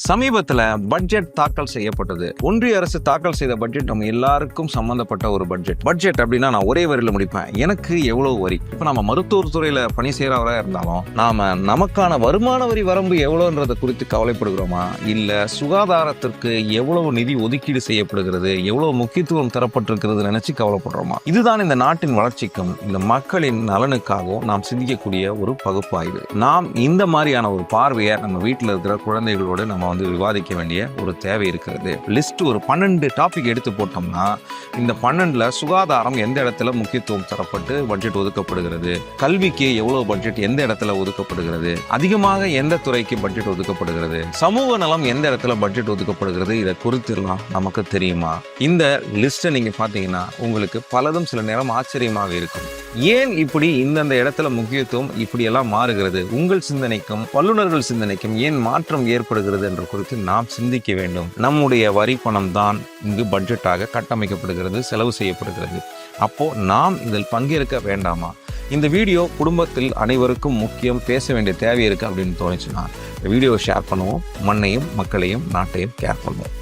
சமீபத்தில் பட்ஜெட் தாக்கல் செய்யப்பட்டது. ஒன்றிய அரசு தாக்கல் செய்த பட்ஜெட் நம்ம எல்லாருக்கும் சம்பந்தப்பட்ட ஒரு பட்ஜெட் அப்படின்னா நான் ஒரே வரியில் முடிப்பேன். எனக்கு எவ்வளவு வரி? இப்போ நம்ம மருத்துவ துறையில பணி செய்யறவராக இருந்தாலும் நமக்கான வருமான வரி வரம்பு எவ்வளோன்றதை குறித்து கவலைப்படுகிறோமா, இல்ல சுகாதாரத்திற்கு எவ்வளவு நிதி ஒதுக்கீடு செய்யப்படுகிறது, எவ்வளவு முக்கியத்துவம் தரப்பட்டிருக்கிறது நினைச்சு கவலைப்படுறோமா? இதுதான் இந்த நாட்டின் வளர்ச்சிக்கும் இந்த மக்களின் நலனுக்காகவும் நாம் சிந்திக்கக்கூடிய ஒரு பகுப்பாய்வு. நாம் இந்த மாதிரியான ஒரு பார்வையை நம்ம வீட்டில் இருக்கிற குழந்தைகளோடு நம்ம விவாதிக்க வேண்டிய ஒரு தேவை இருக்கிறது. லிஸ்ட் ஒரு 12 டாபிக் எடுத்து போட்டோம்னா இந்த 12ல சுகாதாரம் எந்த இடத்துல முக்கியத்துவம் தரப்பட்டு பட்ஜெட் ஒதுக்கப்படுகிறது, கல்விக்கு எவ்வளவு பட்ஜெட் எந்த இடத்துல ஒதுக்கப்படுகிறது, அதிகமாக எந்த துறைக்கு பட்ஜெட் ஒதுக்கப்படுகிறது, சமூக நலம் எந்த இடத்துல பட்ஜெட் ஒதுக்கப்படுகிறது, இதை குறித்துலாம் நமக்கு தெரியுமா? இந்த லிஸ்ட்டை நீங்க பாத்தீங்கன்னா உங்களுக்கு பலதும் சில நேரம் ஆச்சரியமாக இருக்கும். ஏன் இப்படி இந்தந்த இடத்துல முக்கியத்துவம் இப்படி எல்லாம் மாறுகிறது? உங்கள் சிந்தனைக்கும் வல்லுநர்கள் சிந்தனைக்கும் ஏன் மாற்றம் ஏற்படுகிறது என்று குறித்து நாம் சிந்திக்க வேண்டும். நம்முடைய வரி பணம் தான் இங்கு பட்ஜெட்டாக கட்டமைக்கப்படுகிறது, செலவு செய்யப்படுகிறது. அப்போ நாம் இதில் பங்கேற்க வேண்டாமா? இந்த வீடியோ குடும்பத்தில் அனைவருக்கும் முக்கியம், பேச வேண்டிய தேவை இருக்கு அப்படின்னு தோணுச்சுன்னா இந்த வீடியோவை ஷேர் பண்ணுவோம். மண்ணையும் மக்களையும் நாட்டையும் கேர் பண்ணுவோம்.